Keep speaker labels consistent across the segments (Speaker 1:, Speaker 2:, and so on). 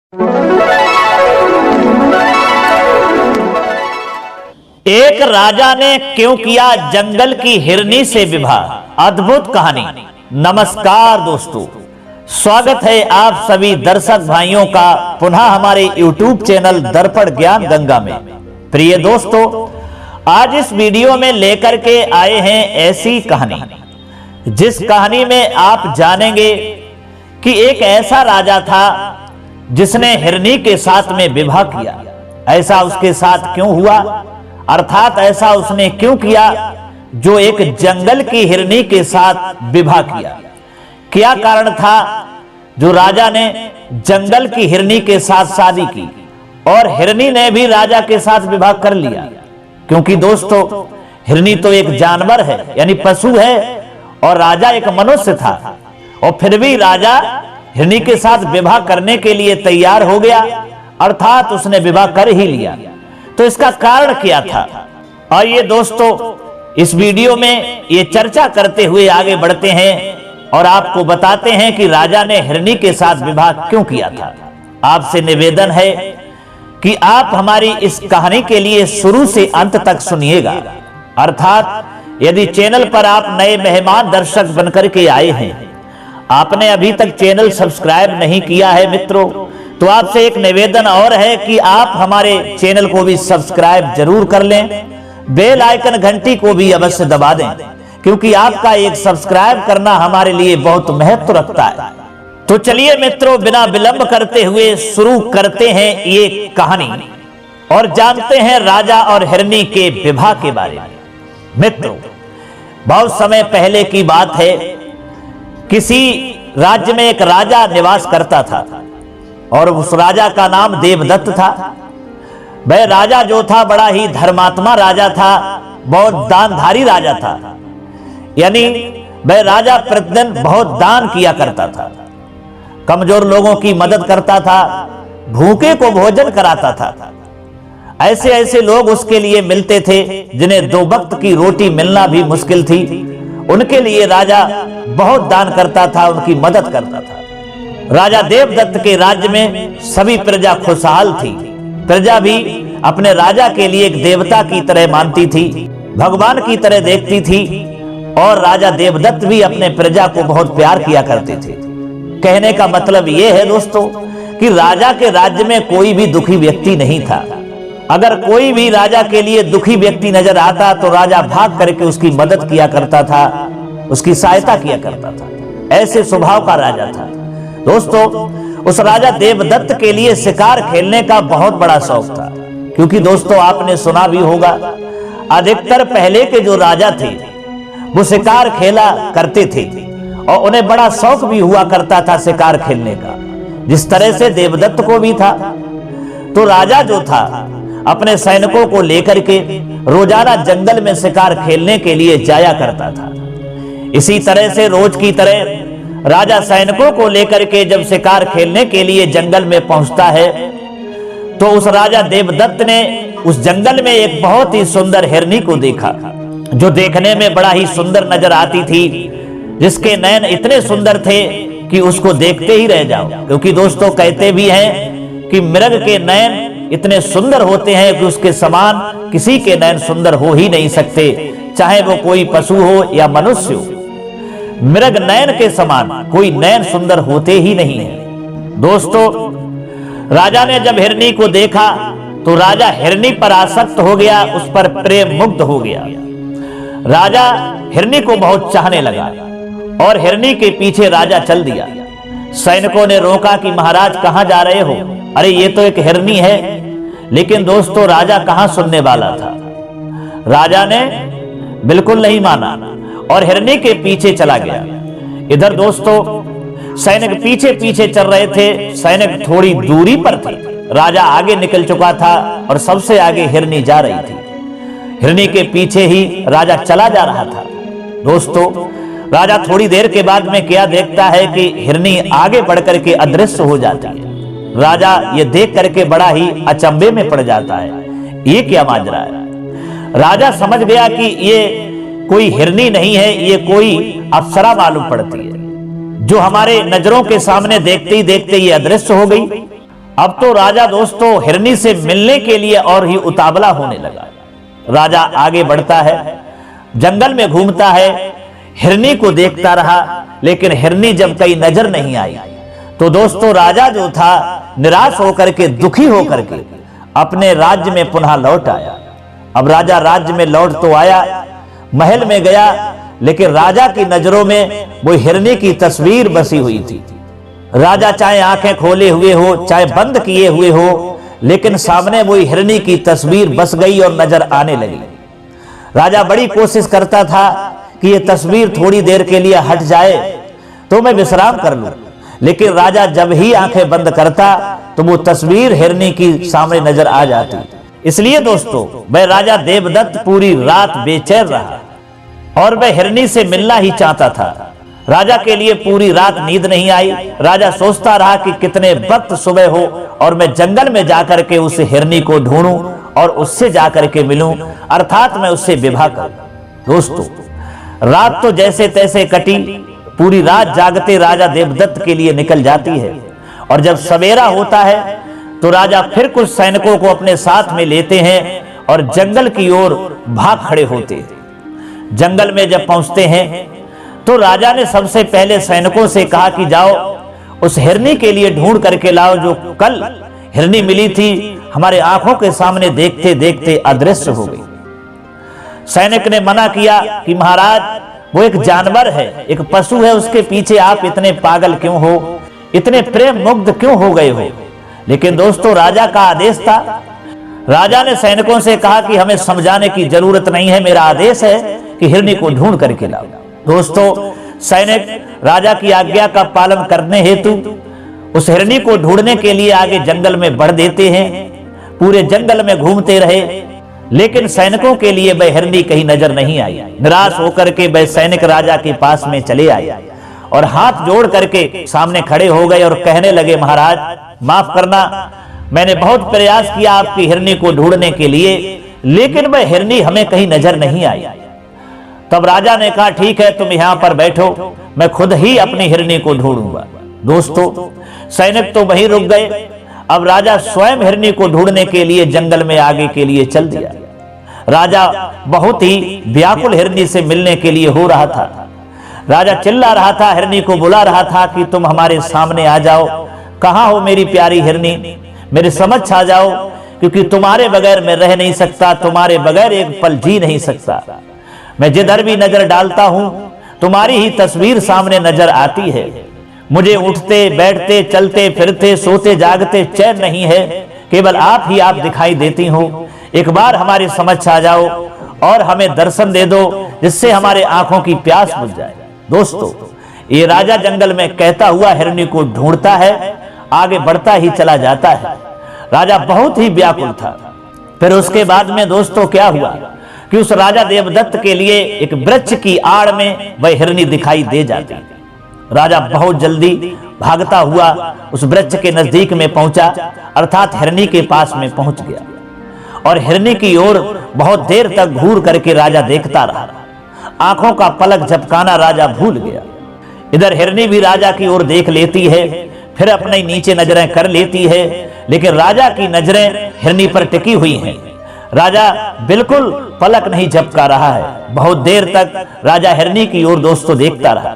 Speaker 1: एक राजा ने क्यों किया जंगल की हिरनी से विवाह, अद्भुत कहानी। नमस्कार दोस्तों, स्वागत है आप सभी दर्शक भाइयों का पुनः हमारे YouTube चैनल दर्पण ज्ञान गंगा में। प्रिय दोस्तों, आज इस वीडियो में लेकर के आए हैं ऐसी कहानी जिस कहानी में आप जानेंगे कि एक ऐसा राजा था जिसने हिरनी के साथ में विवाह किया। ऐसा उसके साथ क्यों हुआ, अर्थात ऐसा उसने क्यों किया जो एक जंगल की हिरनी के साथ विवाह किया। क्या कारण था जो राजा ने जंगल की हिरनी के साथ शादी की और हिरनी ने भी राजा के साथ विवाह कर लिया। क्योंकि दोस्तों, हिरनी तो एक जानवर है, यानी पशु है, और राजा एक मनुष्य था, और फिर भी राजा हिरनी के साथ विवाह करने के लिए तैयार हो गया, अर्थात उसने विवाह कर ही लिया। तो इसका कारण क्या था? आइए दोस्तों, इस वीडियो में ये चर्चा करते हुए आगे बढ़ते हैं और आपको बताते हैं कि राजा ने हिरनी के साथ विवाह क्यों किया था। आपसे निवेदन है कि आप हमारी इस कहानी के लिए शुरू से अंत तक सुनिएगा। अर्थात यदि चैनल पर आप नए मेहमान दर्शक बनकर के आए हैं, आपने अभी तक चैनल सब्सक्राइब नहीं किया है मित्रों, तो आपसे एक निवेदन और है कि आप हमारे चैनल को भी सब्सक्राइब जरूर कर लें, बेल आइकन घंटी को भी अवश्य दबा दें, क्योंकि आपका एक सब्सक्राइब करना हमारे लिए बहुत महत्व रखता है। तो चलिए मित्रों, बिना विलंब करते हुए शुरू करते हैं ये कहानी और जानते हैं राजा और हिरनी के विवाह के बारे में। मित्रों, बहुत समय पहले की बात है, किसी राज्य में एक राजा निवास करता था और उस राजा का नाम देवदत्त था। वह राजा जो था बड़ा ही धर्मात्मा राजा था, बहुत दानधारी राजा था। यानी वह राजा प्रतिदिन बहुत दान किया करता था, कमजोर लोगों की मदद करता था, भूखे को भोजन कराता था। ऐसे ऐसे लोग उसके लिए मिलते थे जिन्हें दो वक्त की रोटी मिलना भी मुश्किल थी। उनके लिए राजा बहुत दान करता था, उनकी मदद करता था। राजा देवदत्त के राज्य में सभी प्रजा खुशहाल थी। प्रजा भी अपने राजा के लिए एक देवता की तरह मानती थी, भगवान की तरह देखती थी, और राजा देवदत्त भी अपने प्रजा को बहुत प्यार किया करते थे। कहने का मतलब यह है दोस्तों कि राजा के राज्य में कोई भी दुखी व्यक्ति नहीं था। अगर कोई भी राजा के लिए दुखी व्यक्ति नजर आता तो राजा भाग करके उसकी मदद किया करता था, उसकी सहायता किया करता था। ऐसे स्वभाव का राजा था। दोस्तों, उस राजा देवदत्त के लिए शिकार खेलने का बहुत बड़ा शौक था। क्योंकि दोस्तों, आपने सुना भी होगा, अधिकतर पहले के जो राजा थे वो शिकार खेला करते थे और उन्हें बड़ा शौक भी हुआ करता था शिकार खेलने का, जिस तरह से देवदत्त को भी था। तो राजा जो था अपने सैनिकों को लेकर के रोजाना जंगल में शिकार खेलने के लिए जाया करता था। इसी तरह से रोज की तरह राजा सैनिकों को लेकर के जब शिकार खेलने के लिए जंगल में पहुंचता है, तो उस राजा देवदत्त ने उस जंगल में एक बहुत ही सुंदर हिरनी को देखा, जो देखने में बड़ा ही सुंदर नजर आती थी, जिसके नयन इतने सुंदर थे कि उसको देखते ही रह जाओ। क्योंकि दोस्तों, कहते भी हैं कि मृग के नयन इतने सुंदर होते हैं कि उसके समान किसी के नयन सुंदर हो ही नहीं सकते, चाहे वो कोई पशु हो या मनुष्य हो। मृग नयन के समान कोई नयन सुंदर होते ही नहीं है। दोस्तों, राजा ने जब हिरनी को देखा तो राजा हिरनी पर आसक्त हो गया, उस पर प्रेम मुग्ध हो गया। राजा हिरनी को बहुत चाहने लगा और हिरनी के पीछे राजा चल दिया। सैनिकों ने रोका कि महाराज कहां जा रहे हो? अरे ये तो एक हिरनी है। लेकिन दोस्तों, राजा कहां सुनने वाला था। राजा ने बिल्कुल नहीं माना और हिरनी के पीछे चला गया। इधर दोस्तों, सैनिक पीछे पीछे चल रहे थे। सैनिक थोड़ी दूरी पर थे, राजा आगे निकल चुका था और सबसे आगे हिरनी जा रही थी। हिरनी के पीछे ही राजा चला जा रहा था। दोस्तों, राजा थोड़ी देर के बाद में क्या देखता है कि हिरनी आगे बढ़कर के अदृश्य हो जाती है। राजा ये देख करके बड़ा ही अचंभे में पड़ जाता है, ये क्या माजरा है। राजा समझ गया कि ये कोई हिरनी नहीं है, ये कोई अप्सरा मालूम पड़ती है, जो हमारे नजरों के सामने देखते ही देखते ये अदृश्य हो गई। अब तो राजा दोस्तों हिरनी से मिलने के लिए और ही उतावला होने लगा। राजा आगे बढ़ता है, जंगल में घूमता है, हिरनी को देखता रहा, लेकिन हिरनी जब कहीं नजर नहीं आई तो दोस्तों राजा जो था निराश होकर के, दुखी होकर के अपने राज्य में पुनः लौट आया। अब राजा राज्य में लौट तो आया, महल में गया, लेकिन राजा की नजरों में वो हिरनी की तस्वीर बसी हुई थी। राजा चाहे आंखें खोले हुए हो, चाहे बंद किए हुए हो, लेकिन सामने वही हिरनी की तस्वीर बस गई और नजर आने लगी। राजा बड़ी कोशिश करता था कि ये तस्वीर थोड़ी देर के लिए हट जाए तो मैं विश्राम कर लूं, लेकिन राजा जब ही आंखें बंद करता तो वो तस्वीर हिरनी की सामने नजर आ जाती। इसलिए दोस्तों वह राजा देवदत्त पूरी रात बेचैन रहा और वह हिरनी से मिलना ही चाहता था। राजा के लिए पूरी रात नींद नहीं आई। राजा सोचता रहा कि कितने वक्त सुबह हो और मैं जंगल में जाकर के उस हिरनी को ढूंढूं और उससे जाकर के मिलूं, अर्थात मैं उससे विवाह करूं। दोस्तों रात तो जैसे तैसे कटी, पूरी रात जागते राजा देवदत्त के लिए निकल जाती है और जब सवेरा होता है तो राजा फिर कुछ सैनिकों को अपने साथ में लेते हैं और जंगल की ओर भाग खड़े होते हैं। जंगल में जब पहुंचते हैं तो राजा ने सबसे पहले सैनिकों से कहा कि जाओ उस हिरनी के लिए ढूंढ करके लाओ जो कल हिरनी मिली थी, हमारे आंखों के सामने देखते देखते अदृश्य हो गई। सैनिक ने मना किया कि महाराज वो एक जानवर है, एक पशु है, उसके पीछे आप इतने पागल क्यों हो, इतने प्रेम मुग्ध क्यों हो गए हो। लेकिन दोस्तों राजा का आदेश था। राजा ने सैनिकों से कहा कि हमें समझाने की जरूरत नहीं है, मेरा आदेश है कि हिरनी को ढूंढ करके लाओ। दोस्तों सैनिक राजा की आज्ञा का पालन करने हेतु उस हिरनी को ढूंढने के लिए आगे जंगल में बढ़ देते हैं। पूरे जंगल में घूमते रहे, लेकिन सैनिकों के लिए वह हिरनी कहीं नजर नहीं आई। निराश होकर के वह सैनिक राजा के पास में चले आए और हाथ जोड़ करके सामने खड़े हो गए और कहने लगे, महाराज माफ करना, मैंने बहुत प्रयास किया आपकी हिरनी को ढूंढने के लिए, लेकिन वह हिरनी हमें कहीं नजर नहीं आई। तब राजा ने कहा ठीक है, तुम यहां पर बैठो, मैं खुद ही अपनी हिरनी को ढूंढूंगा। दोस्तों सैनिक तो वहीं रुक गए। अब राजा स्वयं हिरनी को ढूंढने के लिए जंगल में आगे के लिए चल दिया। राजा बहुत ही व्याकुल हिरनी से मिलने के लिए हो रहा था। राजा चिल्ला रहा था, हिरनी को बुला रहा था कि तुम हमारे सामने आ जाओ, कहां हो मेरी प्यारी हिरनी, मेरे समझ आ जाओ, क्योंकि तुम्हारे बगैर मैं रह नहीं सकता, तुम्हारे बगैर एक पल जी नहीं सकता। मैं जिधर भी नजर डालता हूं तुम्हारी ही तस्वीर सामने नजर आती है। मुझे उठते बैठते चलते फिरते सोते जागते चैन नहीं है, केवल आप ही आप दिखाई देती हो। एक बार हमारी समझ आ जाओ और हमें दर्शन दे दो, जिससे हमारे आंखों की प्यास बुझ जाए। दोस्तों ये राजा जंगल में कहता हुआ हिरनी को ढूंढता है, आगे बढ़ता ही चला जाता है। राजा बहुत ही व्याकुल था। फिर उसके बाद में दोस्तों क्या हुआ कि उस राजा देवदत्त के लिए एक वृक्ष की आड़ में वह हिरनी दिखाई दे जाती। राजा बहुत जल्दी भागता हुआ उस वृक्ष के नजदीक में पहुंचा, अर्थात हिरनी के पास में पहुंच गया और हिरनी की ओर बहुत देर तक घूर करके राजा देखता रहा। आंखों का पलक झपकाना राजा भूल गया। इधर हिरनी भी राजा की ओर देख लेती है, फिर अपने नीचे नजरें कर लेती है, लेकिन राजा की नजरें हिरनी पर टिकी हुई हैं। राजा बिल्कुल पलक नहीं झपका रहा है। बहुत देर तक राजा हिरनी की ओर दोस्तों देखता रहा।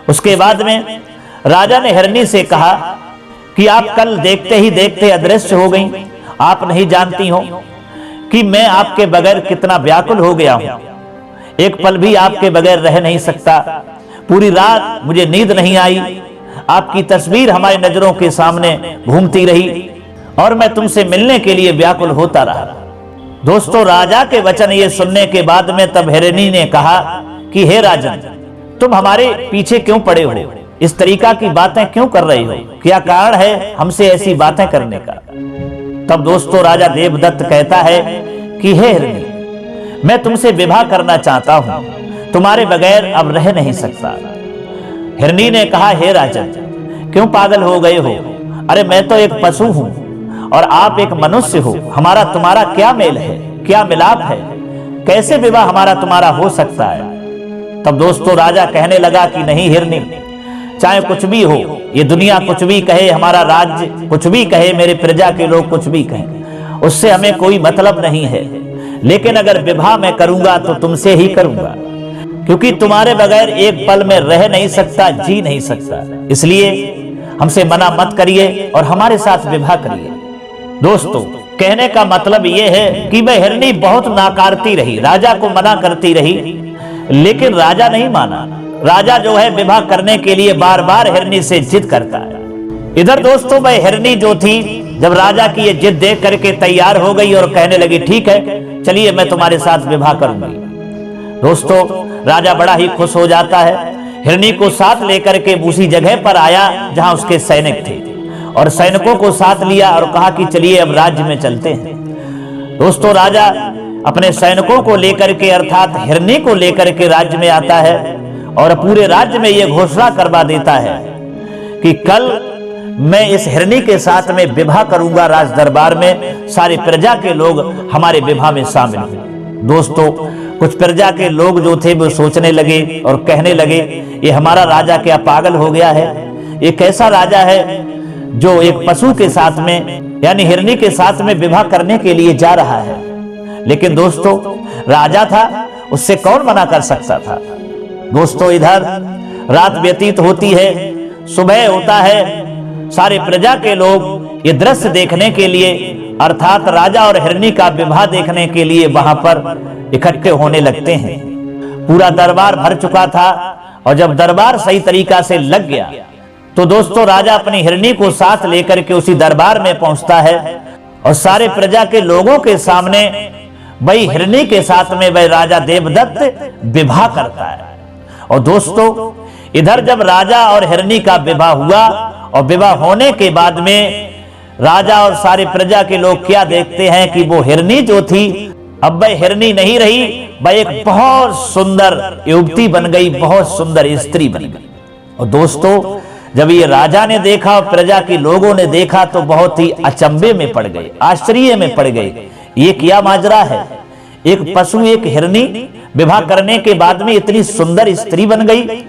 Speaker 1: उसके बाद में राजा ने हिरनी से कहा कि आप कल देखते ही देखते अदृश्य हो गई। आप नहीं जानती हो कि मैं आपके बगैर कितना व्याकुल हो गया हूं। एक पल भी आपके बगैर रह नहीं सकता। पूरी रात मुझे नींद नहीं आई। आपकी तस्वीर हमारी नजरों के सामने घूमती रही और मैं तुमसे मिलने के लिए व्याकुल होता रहा। दोस्तों राजा के वचन ये सुनने के बाद में तब हिरनी ने कहा कि हे राजन, तुम हमारे पीछे क्यों पड़े हो, इस तरीका की बातें क्यों कर रहे हो, क्या कारण है हमसे ऐसी बातें करने का। तब दोस्तों राजा देवदत्त कहता है कि हे हिरनी, मैं तुमसे विवाह करना चाहता हूं, तुम्हारे बगैर अब रह नहीं सकता। हिरनी ने कहा हे राजन, क्यों पागल हो गए हो, अरे मैं तो एक पशु हूं और आप एक मनुष्य हो, हमारा तुम्हारा क्या मेल है, क्या मिलाप है, कैसे विवाह हमारा तुम्हारा हो सकता है। तब दोस्तों राजा कहने लगा कि नहीं हिरनी, चाहे कुछ भी हो, ये दुनिया कुछ भी कहे, हमारा राज्य कुछ भी कहे, मेरे प्रजा के लोग कुछ भी कहें, उससे हमें कोई मतलब नहीं है। लेकिन अगर विवाह मैं करूंगा तो तुमसे ही करूंगा, क्योंकि तुम्हारे बगैर एक पल में रह नहीं सकता, जी नहीं सकता। इसलिए हमसे मना मत करिए और हमारे साथ विवाह करिए। दोस्तों, कहने का मतलब यह है कि वह हिरनी बहुत नाकारती रही, राजा को मना करती रही, लेकिन राजा नहीं माना। राजा जो है विवाह करने के लिए बार बार हिरनी से जिद करता है। इधर दोस्तों वह हिरनी जो थी, जब राजा की ये जिद देख करके तैयार हो गई और कहने लगी, ठीक है चलिए मैं तुम्हारे साथ विवाह करूंगी। दोस्तों, राजा बड़ा ही खुश हो जाता है, हिरनी को साथ लेकर के उसी जगह पर आया जहां उसके सैनिक थे और सैनिकों को साथ लिया और कहा कि चलिए अब राज्य में चलते हैं। दोस्तों, राजा अपने सैनिकों को लेकर के अर्थात हिरनी को लेकर के राज्य में आता है और पूरे राज्य में यह घोषणा करवा देता है कि कल मैं इस हिरनी के साथ में विवाह करूंगा राज दरबार में, सारी प्रजा के लोग हमारे विवाह में शामिल हुए। दोस्तों, कुछ प्रजा के लोग जो थे वो सोचने लगे और कहने लगे, ये हमारा राजा क्या पागल हो गया है? ये कैसा राजा है जो एक पशु के साथ में यानी हिरनी के साथ में विवाह करने के लिए जा रहा है? लेकिन दोस्तों, राजा था, उससे कौन मना कर सकता था। दोस्तों, इधर रात व्यतीत होती है, सुबह होता है, सारे प्रजा के लोग ये दृश्य देखने के लिए अर्थात राजा और हिरनी का विवाह देखने के लिए वहां पर इकट्ठे होने लगते हैं। पूरा दरबार भर चुका था और जब दरबार सही तरीका से लग गया तो दोस्तों राजा अपनी हिरनी को साथ लेकर के उसी दरबार में पहुंचता है और सारे प्रजा के लोगों के सामने वही हिरनी के साथ में वह राजा देवदत्त विवाह करता है। और दोस्तों, इधर जब राजा और हिरनी का विवाह हुआ और विवाह होने के बाद में राजा और सारे प्रजा के लोग क्या देखते हैं कि वो हिरनी जो थी अब वह हिरनी नहीं रही, वह एक बहुत सुंदर युवती बन गई, बहुत सुंदर स्त्री बन गई। और दोस्तों, जब ये राजा ने देखा और प्रजा के लोगों ने देखा तो बहुत ही अचंभे में पड़ गए, आश्चर्य में पड़ गए। ये क्या माजरा है? एक पशु, एक हिरनी विवाह करने के बाद में इतनी सुंदर स्त्री बन गई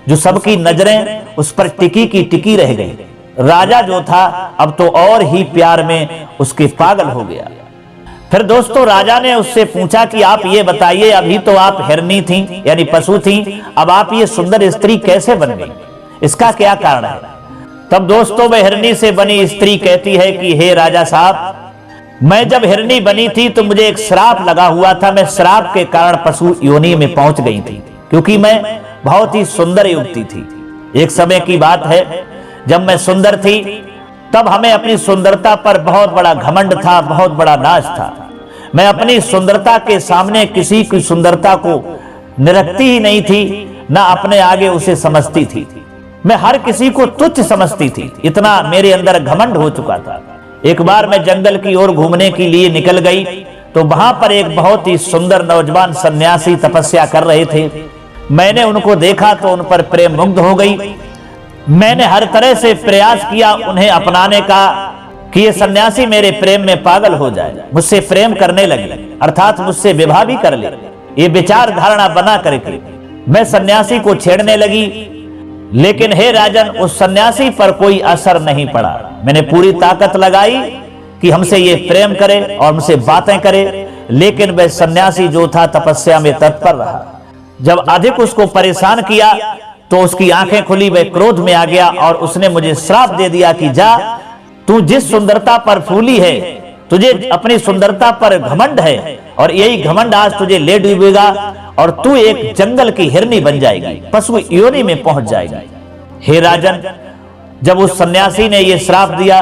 Speaker 1: जो सबकी नजरें उस पर टिकी की टिकी रह गई। राजा जो था अब तो और ही प्यार में उसके पागल हो गया। फिर दोस्तों, राजा ने उससे पूछा कि आप ये बताइए, अभी तो आप हिरनी थी यानी पशु थी, अब आप ये सुंदर स्त्री कैसे बन गई? इसका क्या कारण है? तब दोस्तों वह हिरनी से बनी स्त्री कहती है कि हे राजा साहब, मैं जब हिरनी बनी थी तो मुझे एक श्राप लगा हुआ था, मैं श्राप के कारण पशु योनि में पहुंच गई थी, क्योंकि मैं बहुत ही सुंदर युवती थी। एक समय की बात है, जब मैं सुंदर थी तब हमें अपनी सुंदरता पर बहुत बड़ा घमंड था, बहुत बड़ा नाज था। मैं अपनी सुंदरता के सामने किसी की सुंदरता को निरखती ही नहीं थी, ना अपने आगे उसे समझती थी। मैं हर किसी को तुच्छ समझती थी, इतना मेरे अंदर घमंड हो चुका था। एक बार मैं जंगल की ओर घूमने के लिए निकल गई तो वहां पर एक बहुत ही सुंदर नौजवान सन्यासी तपस्या कर रहे थे। मैंने उनको देखा तो उन पर प्रेम मुग्ध हो गई। मैंने हर तरह से प्रयास किया उन्हें अपनाने का कि ये सन्यासी मेरे प्रेम में पागल हो जाए, मुझसे प्रेम करने लगे, अर्थात मुझसे विवाह भी कर ले। ये विचार धारणा बना करके मैं सन्यासी को छेड़ने लगी, लेकिन हे राजन, उस सन्यासी पर कोई असर नहीं पड़ा। मैंने पूरी ताकत लगाई कि हमसे ये प्रेम करे और हमसे बातें करे, लेकिन वह सन्यासी जो था तपस्या में तत्पर रहा। जब अधिक उसको परेशान किया तो उसकी आंखें खुली, वह क्रोध में आ गया और उसने मुझे श्राप दे दिया कि जा, तू जिस सुंदरता पर फूली है, तुझे अपनी सुंदरता पर घमंड है और यही घमंड आज तुझे ले डूबेगा और तू एक जंगल की हिरनी बन जाएगी, पशु योनि में पहुंच जाएगी। हे राजन, जब उस सन्यासी ने यह श्राप दिया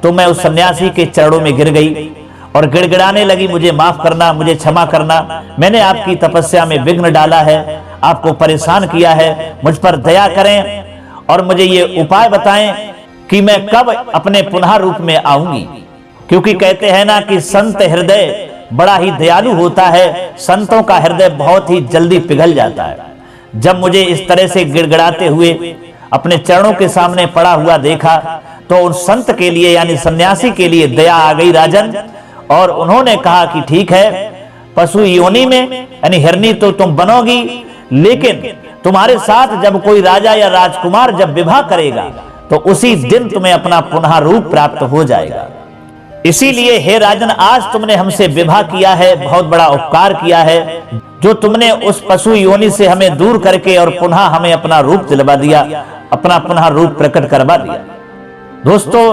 Speaker 1: तो मैं उस सन्यासी के चरणों में गिर गई और गिड़गिड़ाने लगी, मुझे माफ करना, मुझे क्षमा करना, मैंने आपकी तपस्या में विघ्न डाला है, आपको परेशान किया है, मुझ पर दया करें और मुझे ये उपाय बताएं कि मैं कब अपने पुनः रूप में आऊंगी। क्योंकि कहते हैं ना कि संत हृदय बड़ा ही दयालु होता है, संतों का हृदय बहुत ही जल्दी पिघल जाता है। जब मुझे इस तरह से गिड़गिड़ाते हुए अपने चरणों के सामने पड़ा हुआ देखा तो उन संत के लिए यानी सन्यासी के लिए दया आ गई राजन, और उन्होंने कहा कि ठीक है, पशु योनि में यानी हिरनी तो तुम बनोगी, लेकिन तुम्हारे साथ जब कोई राजा या राजकुमार जब विवाह करेगा तो उसी दिन तुम्हें अपना पुनः रूप प्राप्त हो जाएगा। इसीलिए हे राजन, आज तुमने हमसे विवाह किया है, बहुत बड़ा उपकार किया है, जो तुमने उस पशु योनि से हमें दूर करके और पुनः हमें अपना रूप दिलवा दिया, अपना पुनः रूप प्रकट करवा दिया। दोस्तों,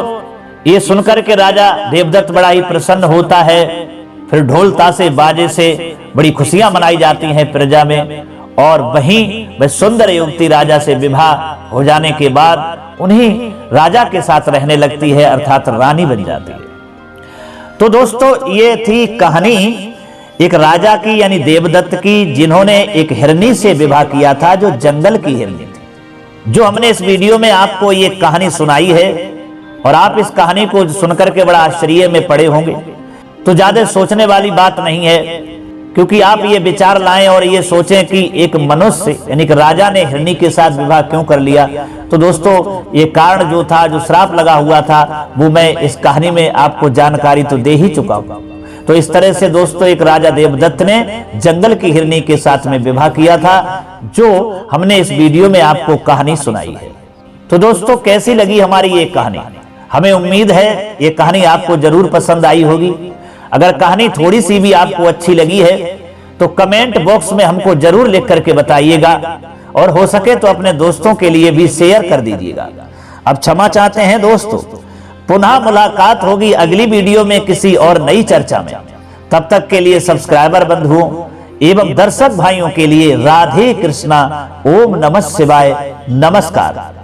Speaker 1: ये सुनकर के राजा देवदत्त बड़ा ही प्रसन्न होता है। फिर ढोल ताशे बाजे से बड़ी खुशियां मनाई जाती हैं प्रजा में, और वहीं वह सुंदर युवती राजा से विवाह हो जाने के बाद उन्हीं राजा के साथ रहने लगती है, अर्थात रानी बन जाती है। तो दोस्तों, ये थी कहानी एक राजा की यानी देवदत्त की, जिन्होंने एक हिरनी से विवाह किया था जो जंगल की हिरनी थी। जो हमने इस वीडियो में आपको ये कहानी सुनाई है, और आप इस कहानी को सुनकर के बड़ा आश्चर्य में पड़े होंगे, तो ज्यादा सोचने वाली बात नहीं है, क्योंकि आप ये विचार लाएं और ये सोचें कि एक मनुष्य यानी कि राजा ने हिरनी के साथ विवाह क्यों कर लिया। तो दोस्तों, ये कारण जो था, जो श्राप लगा हुआ था, वो मैं इस कहानी में आपको जानकारी तो दे ही चुका हूं। तो इस तरह से दोस्तों, एक राजा देवदत्त ने जंगल की हिरनी के साथ में विवाह किया था, जो हमने इस वीडियो में आपको कहानी सुनाई है। तो दोस्तों, कैसी लगी हमारी ये कहानी? हमें उम्मीद है ये कहानी आपको जरूर पसंद आई होगी। अगर कहानी थोड़ी सी भी आपको अच्छी लगी है तो कमेंट बॉक्स में हमको जरूर लिख करके बताइएगा, और हो सके तो अपने दोस्तों के लिए भी शेयर कर दीजिएगा। अब क्षमा चाहते हैं दोस्तों, पुनः मुलाकात होगी अगली वीडियो में किसी और नई चर्चा में। तब तक के लिए सब्सक्राइबर बंधुओं एवं दर्शक भाइयों के लिए राधे कृष्णा, ओम नमः शिवाय, नमस्कार।